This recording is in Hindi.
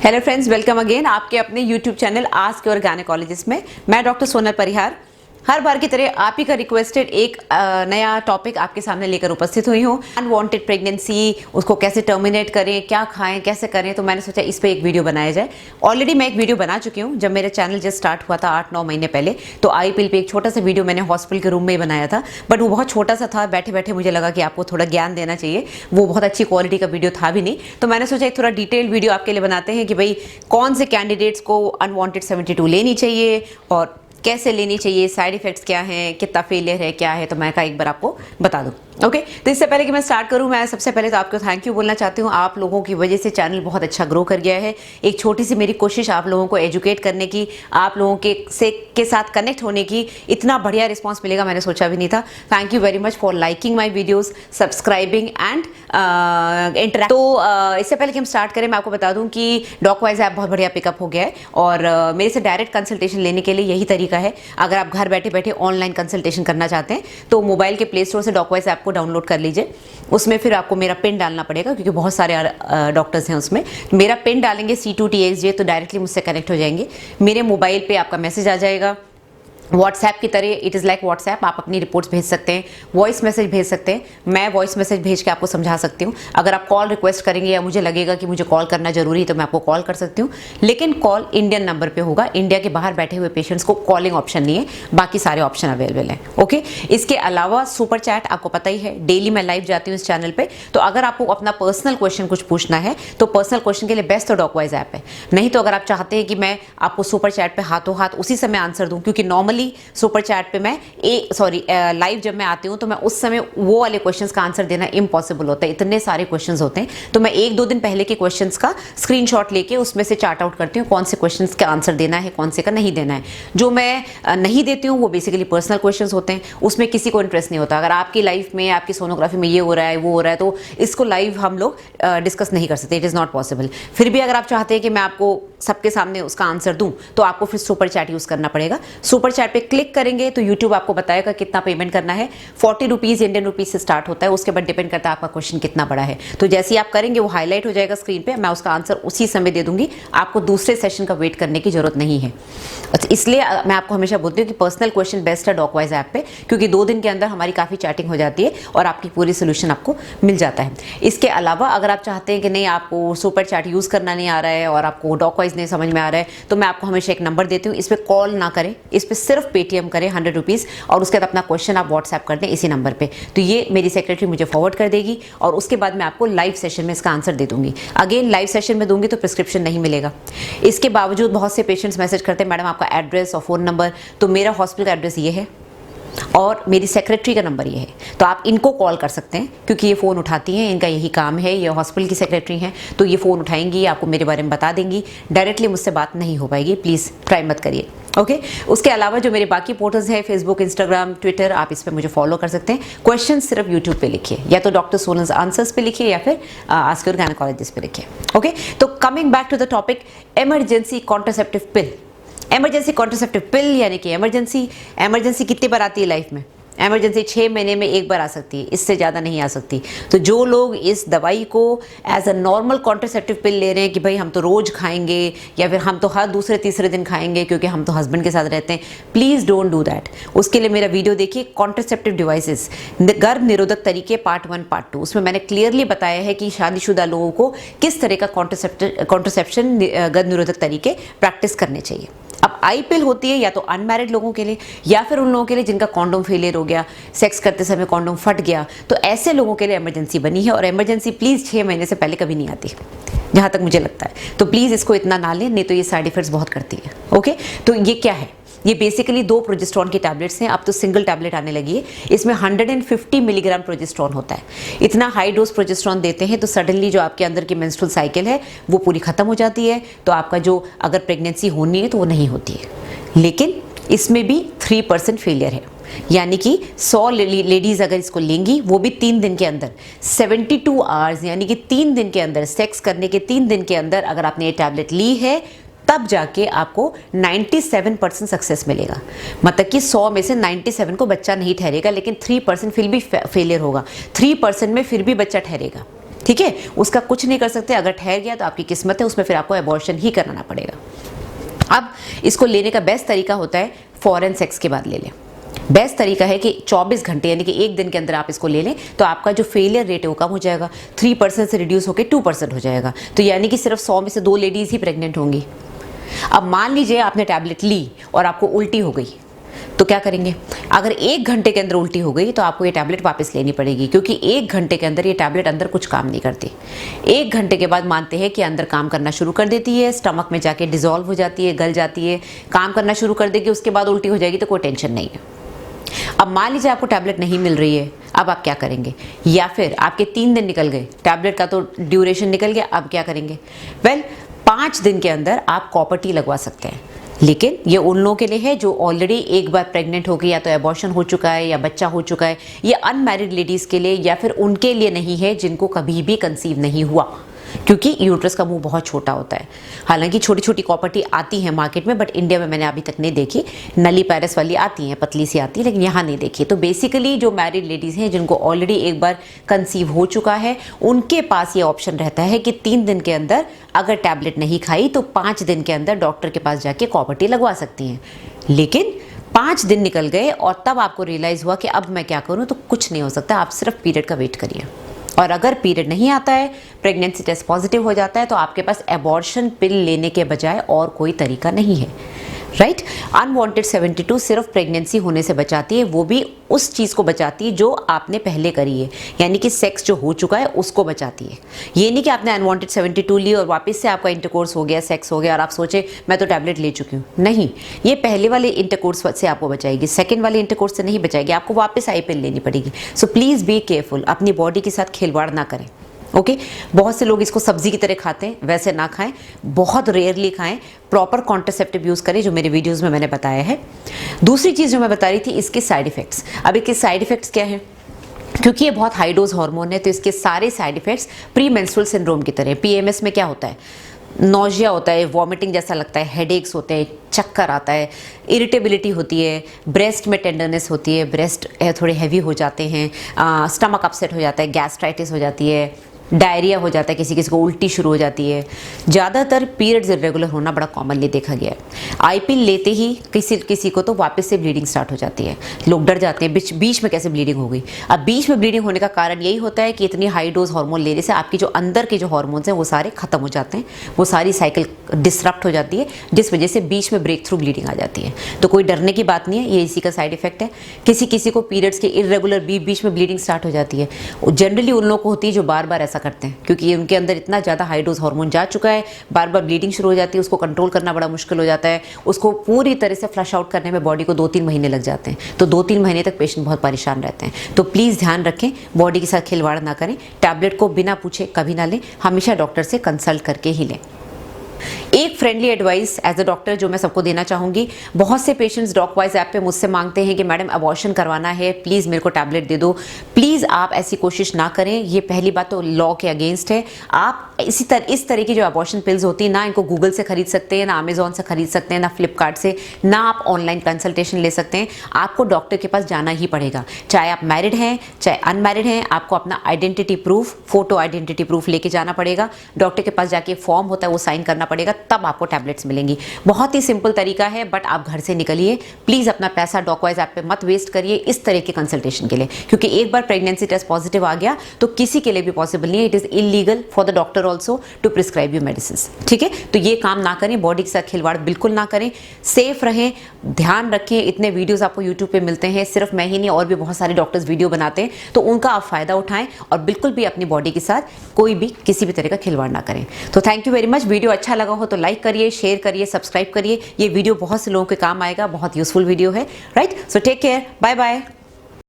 हेलो फ्रेंड्स, वेलकम अगेन आपके अपने YouTube channel ask your gynaecologist में। मैं डॉक्टर सोनल परिहार हर बार की तरह आप ही का रिक्वेस्टेड एक नया टॉपिक आपके सामने लेकर उपस्थित हुई हूँ। अनवांटेड प्रेगनेंसी, उसको कैसे टर्मिनेट करें, क्या खाएं, कैसे करें, तो मैंने सोचा इस पे एक वीडियो बनाया जाए। ऑलरेडी मैं एक वीडियो बना चुकी हूँ जब मेरा चैनल जस्ट स्टार्ट हुआ था 8-9 महीने पहले। तो आईपीएल पे एक छोटा सा वीडियो मैंने हॉस्पिटल के रूम में ही बनाया था, बट वो बहुत छोटा सा था। बैठे बैठे मुझे लगा कि आपको थोड़ा ज्ञान देना चाहिए, वो बहुत अच्छी क्वालिटी का वीडियो था भी नहीं। तो मैंने सोचा एक थोड़ा डिटेल्ड वीडियो आपके लिए बनाते हैं कि भाई कौन से कैंडिडेट्स को अनवांटेड 72 लेनी चाहिए और कैसे लेनी चाहिए, साइड इफेक्ट्स क्या हैं, कितना फेलियर है, क्या है। तो मैं एक बार आपको बता दूं। ओके, तो इससे पहले कि मैं स्टार्ट करूं, मैं सबसे पहले तो आपको थैंक यू बोलना चाहती हूं। आप लोगों की वजह से चैनल बहुत अच्छा ग्रो कर गया है। एक छोटी सी मेरी कोशिश आप लोगों को एजुकेट करने की, आप लोगों के साथ कनेक्ट होने की, इतना बढ़िया रिस्पॉन्स मिलेगा मैंने सोचा भी नहीं था। Thank you very much for liking my videos, subscribing and interact. तो इससे पहले कि हम स्टार्ट करें, मैं आपको बता दूं कि डॉकवाइज ऐप बहुत बढ़िया पिकअप हो गया है और मेरे से डायरेक्ट कंसल्टेशन लेने के लिए यही तरीका है। अगर आप घर बैठे बैठे ऑनलाइन कंसल्टेशन करना चाहते हैं तो मोबाइल के प्ले स्टोर से डॉकवाइज ऐप को डाउनलोड कर लीजिए। उसमें फिर आपको मेरा पिन डालना पड़ेगा क्योंकि बहुत सारे डॉक्टर्स हैं उसमें। मेरा पिन डालेंगे C2TXJ तो डायरेक्टली मुझसे कनेक्ट हो जाएंगे। मेरे मोबाइल पे आपका मैसेज आ जाएगा व्हाट्सएप की तरह। It is like WhatsApp. आप अपनी रिपोर्ट्स भेज सकते हैं, वॉइस मैसेज भेज सकते हैं। मैं वॉइस मैसेज भेज के आपको समझा सकती हूँ। अगर आप कॉल रिक्वेस्ट करेंगे या मुझे लगेगा कि मुझे कॉल करना जरूरी है तो मैं आपको कॉल कर सकती हूँ, लेकिन कॉल इंडियन नंबर पे होगा। इंडिया के बाहर बैठे हुए पेशेंट्स को कॉलिंग ऑप्शन नहीं है, बाकी सारे ऑप्शन अवेलेबल हैं। ओके, इसके अलावा सुपर चैट आपको पता ही है, डेली मैं लाइव जाती हूँ इस चैनल पर। तो अगर आपको अपना पर्सनल क्वेश्चन कुछ पूछना है तो पर्सनल क्वेश्चन के लिए बेस्ट तो डॉकवाइज ऐप है। नहीं तो अगर आप चाहते हैं कि मैं आपको सुपर चैट पे हाथों हाथ उसी समय आंसर दूं, क्योंकि नॉर्मली सुपर चैट पे मैं लाइव जब मैं आती हूँ तो मैं उस समय वो वाले क्वेश्चंस का आंसर देना इम्पॉसिबल होता है, इतने सारे क्वेश्चंस होते हैं। तो मैं 1-2 दिन पहले के क्वेश्चंस का स्क्रीनशॉट लेके उसमें से चार्ट आउट करती हूँ कौन से क्वेश्चंस का आंसर देना है, कौन से का नहीं देना है। जो मैं नहीं देती हूँ वो बेसिकली पर्सनल क्वेश्चंस होते हैं, उसमें किसी को इंटरेस्ट नहीं होता। अगर आपकी लाइफ में, आपकी सोनोग्राफी में ये हो रहा है, वो हो रहा है, तो इसको लाइव हम लोग डिस्कस नहीं कर सकते। It is not possible. फिर भी अगर आप चाहते हैं कि मैं आपको सबके सामने उसका आंसर दूं तो आपको फिर सुपर चैट यूज़ करना पड़ेगा। सुपर चैट पे क्लिक करेंगे तो यूट्यूब आपको बताएगा कितना पेमेंट करना है। 40 रुपीज़ इंडियन रुपीज़ से स्टार्ट होता है, उसके बाद डिपेंड करता है आपका क्वेश्चन कितना बड़ा है। तो जैसे ही आप करेंगे वो हाईलाइट हो जाएगा स्क्रीन पे, मैं उसका आंसर उसी समय दे दूंगी। आपको दूसरे सेशन का वेट करने की जरूरत नहीं है। इसलिए मैं आपको हमेशा बोलती हूँ कि पर्सनल क्वेश्चन बेस्ट है डॉकवाइज ऐप पे, क्योंकि 2 दिन के अंदर हमारी काफ़ी चैटिंग हो जाती है और आपकी पूरी सोल्यूशन आपको मिल जाता है। इसके अलावा अगर आप चाहते हैं कि नहीं, आपको सुपर चैट यूज़ करना नहीं आ रहा है और आपको डॉकवाइज नहीं समझ में आ रहा है, तो मैं आपको हमेशा एक नंबर देती हूँ। इस पर कॉल ना करें, इस पर सिर्फ पेटीएम करें 100 रुपीज़ और उसके बाद अपना क्वेश्चन आप व्हाट्सएप कर दें इसी नंबर पे। तो ये मेरी सेक्रेटरी मुझे फॉरवर्ड कर देगी और उसके बाद मैं आपको लाइव सेशन में इसका आंसर दे दूंगी। अगेन लाइव सेशन में दूंगी तो प्रिस्क्रिप्शन नहीं मिलेगा। इसके बावजूद बहुत से पेशेंट्स मैसेज करते हैं मैडम आपका एड्रेस और फ़ोन नंबर। तो मेरा हॉस्पिटल का एड्रेस ये है और मेरी सेक्रेटरी का नंबर ये है, तो आप इनको कॉल कर सकते हैं क्योंकि ये फ़ोन उठाती हैं, इनका यही काम है। ये हॉस्पिटल की सेक्रेटरी हैं तो ये फ़ोन उठाएंगी, आपको मेरे बारे में बता देंगी। डायरेक्टली मुझसे बात नहीं हो पाएगी, प्लीज़ ट्राई मत करिए। ओके, उसके अलावा जो मेरे बाकी पोर्टल्स हैं, फेसबुक, इंस्टाग्राम, ट्विटर, आप इस पर मुझे फॉलो कर सकते हैं। क्वेश्चन सिर्फ यूट्यूब पे लिखिए, या तो डॉक्टर सोनल्स आंसर्स पे लिखिए या फिर आस्क योर गायनेकोलॉजिस्ट पे लिखिए। ओके, तो coming back to the topic, emergency contraceptive pill. Emergency contraceptive pill यानी कि इमरजेंसी कितनी बार आती है लाइफ में? इमरजेंसी 6 महीने में एक बार आ सकती है, इससे ज़्यादा नहीं आ सकती। तो जो लोग इस दवाई को as a normal contraceptive pill ले रहे हैं कि भाई हम तो रोज़ खाएंगे या फिर हम तो हर दूसरे तीसरे दिन खाएंगे क्योंकि हम तो हस्बैंड के साथ रहते हैं, प्लीज़ डोंट डू दैट। उसके लिए मेरा वीडियो देखिए, कॉन्ट्रासेप्टिव डिवाइसेस, गर्भ निरोधक तरीके पार्ट 1 पार्ट 2। उसमें मैंने क्लियरली बताया है कि शादीशुदा लोगों को किस तरह का कॉन्ट्रासेप्शन गर्भ निरोधक तरीके प्रैक्टिस करने चाहिए। अब आई पिल होती है या तो अनमैरिड लोगों के लिए या फिर उन लोगों के लिए जिनका कॉन्डोम फेलियर हो गया, सेक्स करते समय कॉन्डोम फट गया, तो ऐसे लोगों के लिए इमरजेंसी बनी है। और इमरजेंसी प्लीज़ 6 महीने से पहले कभी नहीं आती, जहाँ तक मुझे लगता है। तो प्लीज़ इसको इतना ना लें, नहीं तो ये साइड इफेक्ट्स बहुत करती है। ओके, तो ये क्या है? ये बेसिकली 2 प्रोजेस्टेरॉन की टैबलेट्स हैं। अब तो सिंगल टैबलेट आने लगी है। इसमें 150 मिलीग्राम प्रोजेस्टेरॉन होता है। इतना हाई डोज प्रोजेस्टेरॉन देते हैं तो सडनली जो आपके अंदर की मेंस्ट्रुअल साइकिल है वो पूरी ख़त्म हो जाती है। तो आपका जो अगर प्रेगनेंसी होनी है तो वो नहीं होती है। लेकिन इसमें भी 3% फेलियर है, यानी कि 100 लेडीज़ अगर इसको लेंगी, वो भी 3 दिन के अंदर, 72 आवर्स यानी कि 3 दिन के अंदर, सेक्स करने के 3 दिन के अंदर अगर आपने ये टैबलेट ली है, तब जाके आपको 97% सक्सेस मिलेगा। मतलब कि 100 में से 97 को बच्चा नहीं ठहरेगा, लेकिन 3% फिर भी फेलियर होगा, 3% में फिर भी बच्चा ठहरेगा। ठीक है, उसका कुछ नहीं कर सकते। अगर ठहर गया तो आपकी किस्मत है, उसमें फिर आपको एबॉर्शन ही कराना पड़ेगा। अब इसको लेने का बेस्ट तरीका होता है फॉरेन सेक्स के बाद ले लें। बेस्ट तरीका है कि 24 घंटे यानी कि एक दिन के अंदर आप इसको ले लें, तो आपका जो फेलियर रेट है वो कम हो जाएगा, 3% से रिड्यूस होकर 2% हो जाएगा। तो यानी कि सिर्फ 100 में से 2 लेडीज़ ही प्रेग्नेंट होंगी। अब मान लीजिए आपने टैबलेट ली और आपको उल्टी हो गई, तो क्या करेंगे? अगर 1 घंटे के अंदर उल्टी हो गई तो आपको ये टैबलेट वापस लेनी पड़ेगी, क्योंकि 1 घंटे के अंदर ये टैबलेट अंदर कुछ काम नहीं करती। 1 घंटे के बाद मानते हैं कि अंदर काम करना शुरू कर देती है, स्टमक में जाके डिजोल्व हो जाती है, गल जाती है, काम करना शुरू कर देगी, उसके बाद उल्टी हो जाएगी, तो कोई टेंशन नहीं है। अब मान लीजिए आपको टैबलेट नहीं मिल रही है, अब आप क्या करेंगे? या फिर आपके 3 दिन निकल गए, टैबलेट का तो ड्यूरेशन निकल गया, अब क्या करेंगे? 5 दिन के अंदर आप कॉपर टी लगवा सकते हैं, लेकिन ये उन लोगों के लिए है जो ऑलरेडी एक बार प्रेग्नेंट हो गई, या तो एबॉर्शन हो चुका है या बच्चा हो चुका है। ये अनमैरिड लेडीज़ के लिए या फिर उनके लिए नहीं है जिनको कभी भी कंसीव नहीं हुआ, क्योंकि यूट्रस का मुंह बहुत छोटा होता है। हालांकि छोटी छोटी कॉपर टी आती हैं मार्केट में, बट इंडिया में मैंने अभी तक नहीं देखी। नली पैरिस वाली आती हैं, पतली सी आती है, लेकिन यहाँ नहीं देखी। तो बेसिकली जो मैरिड लेडीज़ हैं जिनको ऑलरेडी एक बार कंसीव हो चुका है, उनके पास ये ऑप्शन रहता है कि 3 दिन के अंदर अगर टैबलेट नहीं खाई तो 5 दिन के अंदर डॉक्टर के पास जाके कॉपर टी लगवा सकती हैं। लेकिन 5 दिन निकल गए और तब आपको रियलाइज़ हुआ कि अब मैं क्या करूँ, तो कुछ नहीं हो सकता, आप सिर्फ पीरियड का वेट करिए। और अगर पीरियड नहीं आता है, प्रेगनेंसी टेस्ट पॉजिटिव हो जाता है, तो आपके पास एबॉर्शन पिल लेने के बजाय और कोई तरीका नहीं है, राइट। अनवांटेड 72 सिर्फ प्रेगनेंसी होने से बचाती है, वो भी उस चीज़ को बचाती है जो आपने पहले करी है, यानी कि सेक्स जो हो चुका है उसको बचाती है। ये नहीं कि आपने अनवांटेड 72 ली और वापस से आपका इंटरकोर्स हो गया, सेक्स हो गया और आप सोचे मैं तो टैबलेट ले चुकी हूँ। नहीं, ये पहले वाले इंटरकोर्स से आपको बचाएगी, सेकेंड वाले इंटरकोर्स से नहीं बचाएगी, आपको वापस आई पिल लेनी पड़ेगी। सो प्लीज़ बी केयरफुल, अपनी बॉडी के साथ खिलवाड़ ना करें। ओके बहुत से लोग इसको सब्जी की तरह खाते हैं, वैसे ना खाएं, बहुत रेयरली खाएं, प्रॉपर कॉन्ट्रासेप्टिव यूज़ करें, जो मेरे वीडियोस में मैंने बताया है। दूसरी चीज़ जो मैं बता रही थी, इसके साइड इफ़ेक्ट्स। अब इसके साइड इफ़ेक्ट्स क्या है? क्योंकि ये बहुत हाई डोज हार्मोन है, तो इसके सारे side effects pre menstrual syndrome की तरह। PMS में क्या होता है? नोजिया होता है, वॉमिटिंग जैसा लगता है, हेडेक्स होते हैं, चक्कर आता है, इरिटेबिलिटी होती है, ब्रेस्ट में टेंडरनेस होती है, ब्रेस्ट थोड़े हैवी हो जाते हैं, स्टमक अपसेट हो जाता है, गैस्ट्राइटिस हो जाती है, डायरिया हो जाता है, किसी किसी को उल्टी शुरू हो जाती है। ज़्यादातर पीरियड्स इरेगुलर होना बड़ा कॉमनली देखा गया है। आईपिल लेते ही किसी किसी को तो वापस से ब्लीडिंग स्टार्ट हो जाती है, लोग डर जाते हैं बीच में कैसे ब्लीडिंग हो गई। अब बीच में ब्लीडिंग होने का कारण यही होता है कि इतनी हाई डोज हार्मोन लेने से आपकी जो अंदर के जो हार्मोन्स हैं वो सारे खत्म हो जाते हैं, वो सारी साइकिल डिसरप्ट हो जाती है, जिस वजह से बीच में ब्रेक थ्रू ब्लीडिंग आ जाती है। तो कोई डरने की बात नहीं है, ये इसी का साइड इफेक्ट है। किसी किसी को पीरियड्स के इरेगुलर बीच में ब्लीडिंग स्टार्ट हो जाती है, जनरली उन लोगों को होती है जो बार बार ऐसा करते हैं, क्योंकि उनके अंदर इतना ज़्यादा हाई डोज हार्मोन जा चुका है, बार बार ब्लीडिंग शुरू हो जाती है, उसको कंट्रोल करना बड़ा मुश्किल हो जाता है, उसको पूरी तरह से फ्लश आउट करने में बॉडी को 2-3 महीने लग जाते हैं। तो 2-3 महीने तक पेशेंट बहुत परेशान रहते हैं। तो प्लीज़ ध्यान रखें, बॉडी के साथ खिलवाड़ ना करें, टैबलेट को बिना पूछे कभी ना लें, हमेशा डॉक्टर से कंसल्ट करके ही लें। एक friendly advice as a doctor जो मैं सबको देना चाहूँगी, बहुत से पेशेंट्स डॉकवाइज ऐप पे मुझसे मांगते हैं कि मैडम अबॉर्शन करवाना है, प्लीज़ मेरे को टैबलेट दे दो। प्लीज़ आप ऐसी कोशिश ना करें, ये पहली बात तो लॉ के अगेंस्ट है। आप इस तरह की जो अबॉर्शन पिल्स होती हैं ना, इनको गूगल से खरीद सकते हैं, ना अमेजोन से खरीद सकते हैं, ना फ्लिपकार्ट से, ना आप ऑनलाइन कंसल्टेशन ले सकते हैं। आपको डॉक्टर के पास जाना ही पड़ेगा, चाहे आप मैरिड हैं चाहे अनमैरिड हैं। आपको अपना identity proof, photo identity proof लेके जाना पड़ेगा, डॉक्टर के पास जाके फॉर्म होता है वो साइन करना पड़ेगा, तब आपको टैबलेट्स मिलेंगी। बहुत ही सिंपल तरीका है, बट आप घर से निकलिए प्लीज़, अपना पैसा डॉकवाइज ऐप पे मत वेस्ट करिए इस तरह के कंसल्टेशन के लिए, क्योंकि एक बार प्रेगनेंसी टेस्ट पॉजिटिव आ गया तो किसी के लिए भी पॉसिबल नहीं है। It is illegal for the doctor also to prescribe you medicine. ठीक है, तो ये काम ना करें, बॉडी के साथ खिलवाड़ बिल्कुल ना करें, सेफ रहें, ध्यान रखें। इतने वीडियोज़ आपको यूट्यूब पे मिलते हैं, सिर्फ मैं ही नहीं और भी बहुत सारे डॉक्टर्स वीडियो बनाते हैं, तो उनका आप फ़ायदा उठाएं और बिल्कुल भी अपनी बॉडी के साथ कोई भी किसी भी तरह का खिलवाड़ ना करें। तो thank you very much. Video अच्छा लगा हो तो लाइक करिए, शेयर करिए, सब्सक्राइब करिए। ये वीडियो बहुत से लोगों के काम आएगा, बहुत यूजफुल वीडियो है, right. So take care, bye bye.